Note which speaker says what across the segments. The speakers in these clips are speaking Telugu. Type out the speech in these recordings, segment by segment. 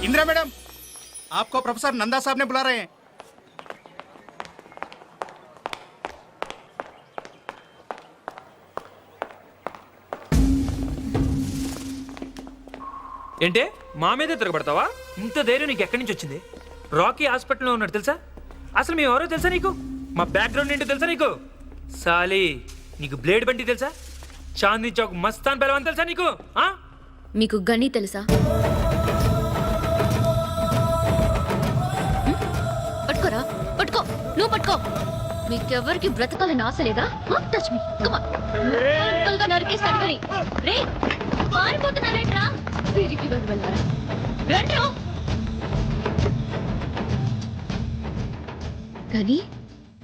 Speaker 1: इंदिरा मैडम, आपको प्रोफेसर नंदा साहब ने बुला रहे हैं।
Speaker 2: ఏంటే మా మీదే తిరగబడతావా? ఇంత ధైర్యం నీకు ఎక్కడి నుంచి వచ్చింది? రాకీ హాస్పిటల్లో ఉన్నాడు తెలుసా? అసలు మేము ఎవరో తెలుసా నీకు? మా బ్యాక్గ్రౌండ్ ఏంటో తెలుసా నీకు? సాలి, నీకు బ్లేడ్ బండి తెలుసా? చాందీ చౌక్ మస్తాన్ బలవన్ తెలుసా నీకు?
Speaker 3: మీకు గని తెలుసా? పట్టుకోరా, పట్టుకో, నువ్వు పట్టుకో. మీకెవరికి బ్రతకాలని ఆశ లేదా? Touch me, come on. నరికేస్తాను గని. రే, పారిపోతున్నారేంట్రా? వీరికి వెళ్ళారా? రండి. కానీ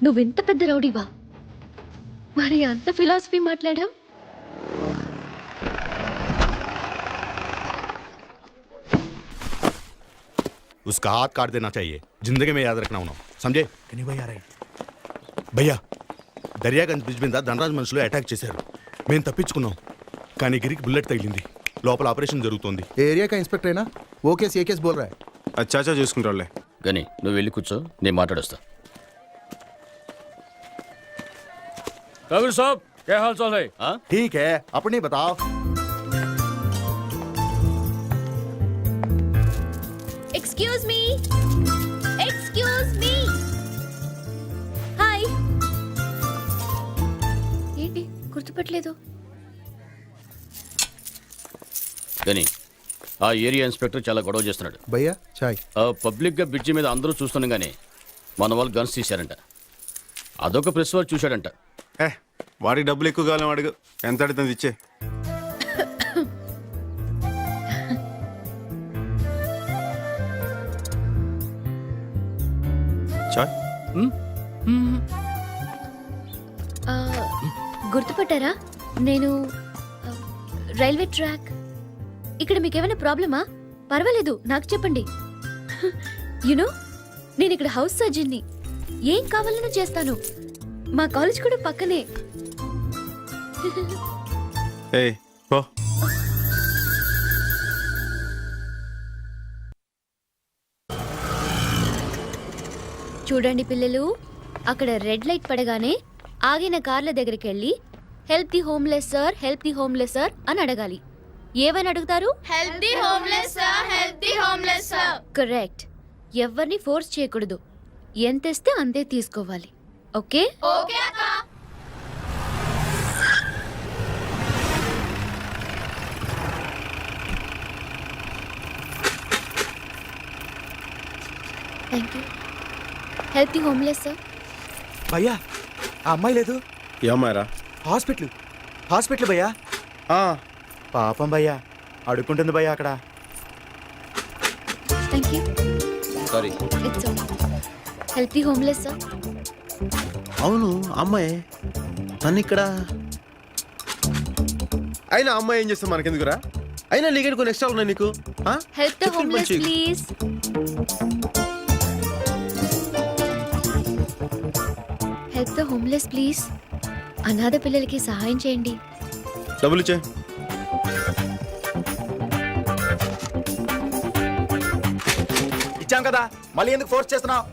Speaker 3: నువ్వెంత పెద్ద రౌడీవా? మరి అంత ఫిలాసఫీ మాట్లాడాం?
Speaker 4: उसका हाथ काट देना चाहिए, जिंदगी में याद रखना उन्हों समझे?
Speaker 1: कहीं भैया रहे
Speaker 4: భయ్యా, దర్యాగంజ్ బ్రిడ్జ్ మీద ధనరాజ్ మనుషులు అటాక్ చేశారు. మేము తప్పించుకున్నాం, కానీ గిరికి బుల్లెట్ తగిలింది. లోపల ఆపరేషన్ జరుగుతోంది.
Speaker 5: ఏరియా కా ఇన్స్పెక్టర్ అయినా ఓ కేసు ఏ కేసు బోల్ రా.
Speaker 6: అచ్చాచా చూసుకుంటారులే.
Speaker 7: గని నువ్వు వెళ్ళి కూర్చో, నేను మాట్లాడొస్తా.
Speaker 2: కబీర్ సాబ్, क्या हाल चाल है?
Speaker 4: ठीक है, अपनी बताओ.
Speaker 3: Excuse me, excuse me. Hi. ఏంటి గుర్తుపట్టలేదు?
Speaker 7: గని ఆ ఏరియా ఇన్స్పెక్టర్ చాలా గొడవ చేస్తున్నాడు.
Speaker 5: భయ్యా చాయ్.
Speaker 7: పబ్లిక్ గా బ్రిడ్జి మీద అందరూ చూస్తుండగానే మన వాళ్ళు గన్స్ తీశారంట. అదొక ప్రెస్ వారు చూశాడంట.
Speaker 6: వాడికి డబ్బులు ఎక్కువ కాలం అడుగు, ఎంత అడుగుతుంది ఇచ్చే. చాయ్
Speaker 3: గుర్తుపట్టారా? నేను రైల్వే ట్రాక్. ఇక్కడ మీకేమైనా ప్రాబ్లమా? పర్వాలేదు, నాకు చెప్పండి. యునో, నేను ఇక్కడ హౌస్ సర్జన్ని. ఏం కావాలన్నా చేస్తాను. మా కాలేజ్ కూడా పక్కనే.
Speaker 6: ఏయ్ పో.
Speaker 3: చూడండి పిల్లలు, అక్కడ రెడ్ లైట్ పడగానే ఆగిన కార్ల దగ్గరికి వెళ్ళి help the homeless sir, help the homeless sir అని అడగాలి. ఏమని అడుగుతారు?
Speaker 8: Help the homeless sir, help the homeless sir.
Speaker 3: Correct. ఎవరిని ఫోర్స్ చేయకూడదు. ఎంత ఇస్తే అంతే తీసుకోవాలి. ఓకే?
Speaker 8: ఓకే అక్క.
Speaker 3: Thank you. Help the homeless sir.
Speaker 1: भैया, ఆ అమ్మాయి లేదు.
Speaker 6: ఏమారా?
Speaker 1: హాస్పిటల్ భయ్యా. పాపం భయ్యా, అడుక్కుంటుంది భయ్యా అక్కడ.
Speaker 3: Thank you.
Speaker 7: Sorry.
Speaker 3: It's okay. Help the homeless sir.
Speaker 5: అవును అమ్మాయి నన్ను ఇక్కడ.
Speaker 6: అయినా అమ్మాయి ఏం చేస్తాం మనకెందుకురా? అయినా నీకు కొన్ని ఎక్స్ట్రా ఉన్నాయి నీకు.
Speaker 3: Help the homeless please. Help the homeless please. అనాథ పిల్లలకి సహాయం చేయండి.
Speaker 6: డబ్బులు ఇచ్చే.
Speaker 1: ఇచ్చాం కదా, మళ్ళీ ఎందుకు ఫోర్స్ చేస్తున్నావు?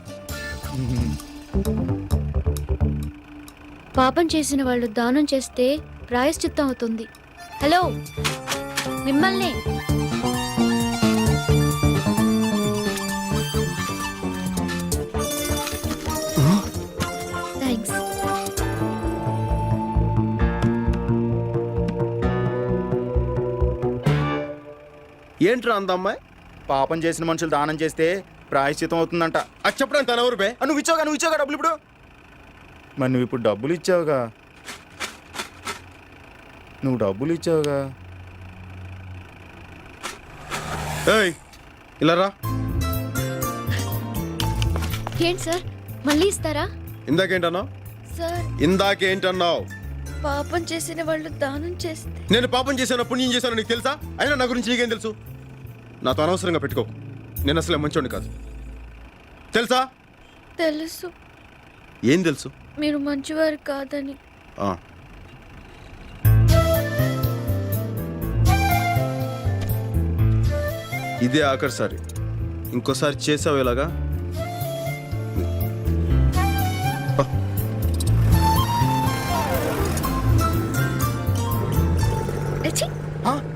Speaker 3: పాపం చేసిన వాళ్ళు దానం చేస్తే ప్రాయశ్చిత్తం అవుతుంది. హలో, మిమ్మల్ని. థ్యాంక్స్.
Speaker 6: ఏంట్రా అంత అమ్మాయి?
Speaker 1: పాపం చేసిన మనుషులు దానం చేస్తే ప్రాయశ్చితం అవుతుందంట.
Speaker 6: అది చెప్పడానికి తన ఊరు బే.
Speaker 1: నువ్వు ఇచ్చావుగా డబ్బులు ఇప్పుడు. మరి నువ్వు ఇప్పుడు డబ్బులు ఇచ్చావుగా.
Speaker 6: ఏయ్ ఇలా రా.
Speaker 3: ఏంటి సార్, మళ్ళీ ఇస్తారా?
Speaker 6: ఇందాకేంటన్నావు?
Speaker 3: సార్,
Speaker 6: ఇందాకేంటన్నావు?
Speaker 3: పాపం చేసిన వాళ్ళు దానం చేస్తే.
Speaker 6: నేను పాపం చేశాను, పుణ్యం చేశాను నీకు తెలుసా? అయినా నా గురించి నీకేం తెలుసు? నాతో అనవసరంగా పెట్టుకోకు. నేను అసలే మంచోడిని కాదు, తెలుసా?
Speaker 3: తెలుసు.
Speaker 6: ఏం తెలుసు?
Speaker 3: మీరు మంచివారు కాదని.
Speaker 6: ఇదే ఆఖరిసారి ఇంకోసారి చేసావు ఇలాగా
Speaker 3: ఛీ!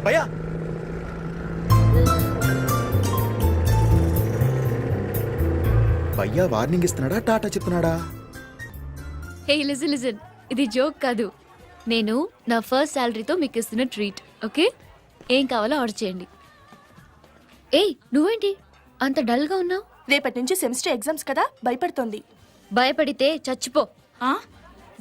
Speaker 1: భయ్యా భయ్యా వార్నింగ్ ఇస్తున్నాడా టాటా చెప్తున్నాడా?
Speaker 3: హే లిజన్ లిజన్, ఇది జోక్ కాదు. నేను నా ఫస్ట్ శాలరీతో మీకు ఇస్తున్న ట్రీట్. ఓకే, ఏం కావాలో ఆర్డర్ చేయండి. ఏయ్ నువ్వేంటి అంత డల్గా ఉన్నావు?
Speaker 9: రేపటి నుంచి సెమిస్టర్ ఎగ్జామ్స్ కదా, భయపడుతోంది.
Speaker 3: భయపడితే చచ్చిపో.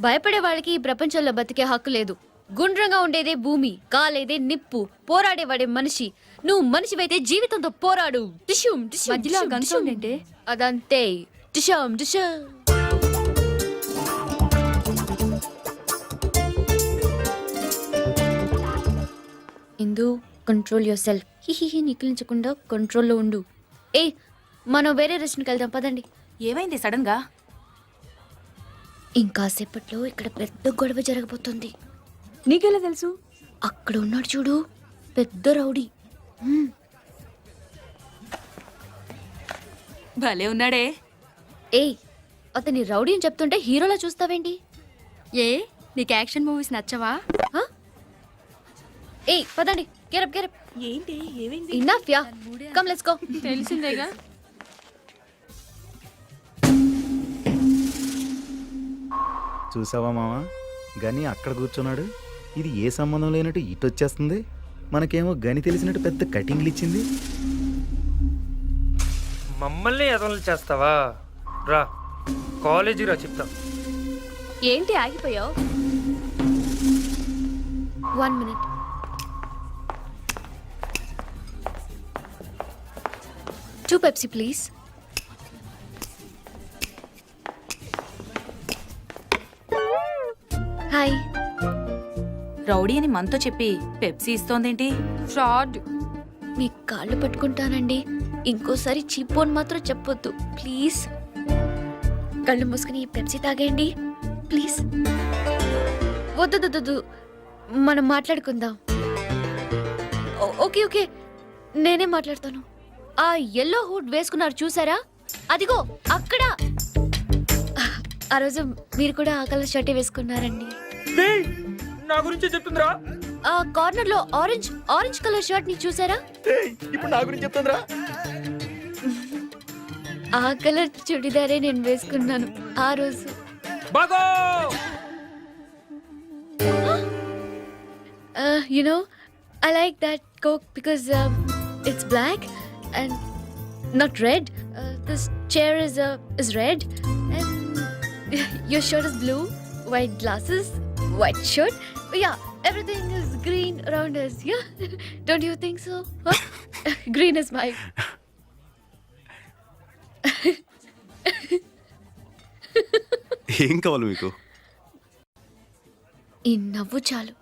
Speaker 3: భయపడే వాళ్ళకి ఈ ప్రపంచంలో బతికే హక్కు లేదు. గుండ్రంగా ఉండేదే భూమి, కాలేదే నిప్పు, పోరాడేవాడే మనిషి. నువ్వు మనిషివైతే జీవితంతో పోరాడు. టిష్యూమ్ టిష్యూమ్
Speaker 9: మధ్యలో
Speaker 3: టిష్యూమ్,
Speaker 9: గన్
Speaker 3: టిష్యూమ్.
Speaker 9: సౌండ్ ఏంటి?
Speaker 3: అదంతే. టిష్యూమ్ టిష్యూమ్. ఇందు, కంట్రోల్ యువర్ సెల్ఫ్. హిహిహి నికిలించకుండా కంట్రోల్లో ఉండు. ఏయ్ మనం వేరే రెస్టారెంట్కి వెళ్దాం పదండి.
Speaker 9: ఏమైంది సడన్ గా?
Speaker 3: ఇంకాసేపట్లో ఇక్కడ పెద్ద గొడవ జరగబోతుంది.
Speaker 9: నీకెలా తెలుసు?
Speaker 3: అక్కడ ఉన్నాడు చూడు, పెద్ద రౌడీ.
Speaker 9: భలే ఉన్నాడే.
Speaker 3: ఏయ్ అతని రౌడీ అని చెప్తుంటే హీరోలా చూస్తావేంటి?
Speaker 9: ఏ నీకు యాక్షన్ మూవీస్ నచ్చవా?
Speaker 3: హ? ఏయ్ పదండి, గెరప్ గెరప్.
Speaker 9: ఏంటి ఏమైంది?
Speaker 3: Enough yeah, come let's go.
Speaker 9: తెలిసిందేగా.
Speaker 1: చూసావా మామ, గని అక్కడ కూర్చున్నాడు. ఇది ఏ సంబంధం లేనట్టు ఇటు వచ్చేస్తుంది. మనకేమో గని తెలిసినట్టు పెద్ద కటింగ్లు ఇచ్చింది.
Speaker 2: మమ్మల్ని ఎదవలు చేస్తావా? రా కాలేజీ రా చెప్తా.
Speaker 9: ఏంటి ఆగిపోయావు?
Speaker 3: 1 minute. Two Pepsi please. Hi.
Speaker 9: Rowdy అని మనతో చెప్పి పెప్సీ ఇస్తోందేంటి? ఫ్రాడ్.
Speaker 3: మీ కాళ్ళు పట్టుకుంటానండి, ఇంకోసారి చీపోన్ మాత్రం చెప్పొద్దు ప్లీజ్. కళ్ళు మూసుకుని ఈ పెప్సీ తాగేయండి ప్లీజ్. వద్దు, మనం మాట్లాడుకుందాం. ఓకే ఓకే, నేనే మాట్లాడతాను. ఆ ఎల్లో హుడ్ వేసుకున్నారు చూసారా? అదిగో అక్కడ. ఆ రోజు మీరు కూడా ఆ కలర్ షర్టే వేసుకున్నారండి.
Speaker 2: ఏయ్, నా గురించే చెప్తుందిరా.
Speaker 3: ఆ కార్నర్ లో ఆరెంజ్ కలర్ షర్ట్ ని చూసారా?
Speaker 1: ఇప్పుడు నా గురించి చెప్తుందిరా.
Speaker 3: ఆ కలర్ చుడిదారే నేను వేసుకున్నాను ఆ రోజు.
Speaker 2: బాగో
Speaker 3: You know, I like that Coke because it's black and not red. This chair is red and your shirt is blue, white glasses, white shirt. Yeah, everything is green around us. Yeah, don't you think so? Huh? Green is my.
Speaker 6: ఏం కావాలి మీకు?
Speaker 3: ఈ నవ్వు చాలు.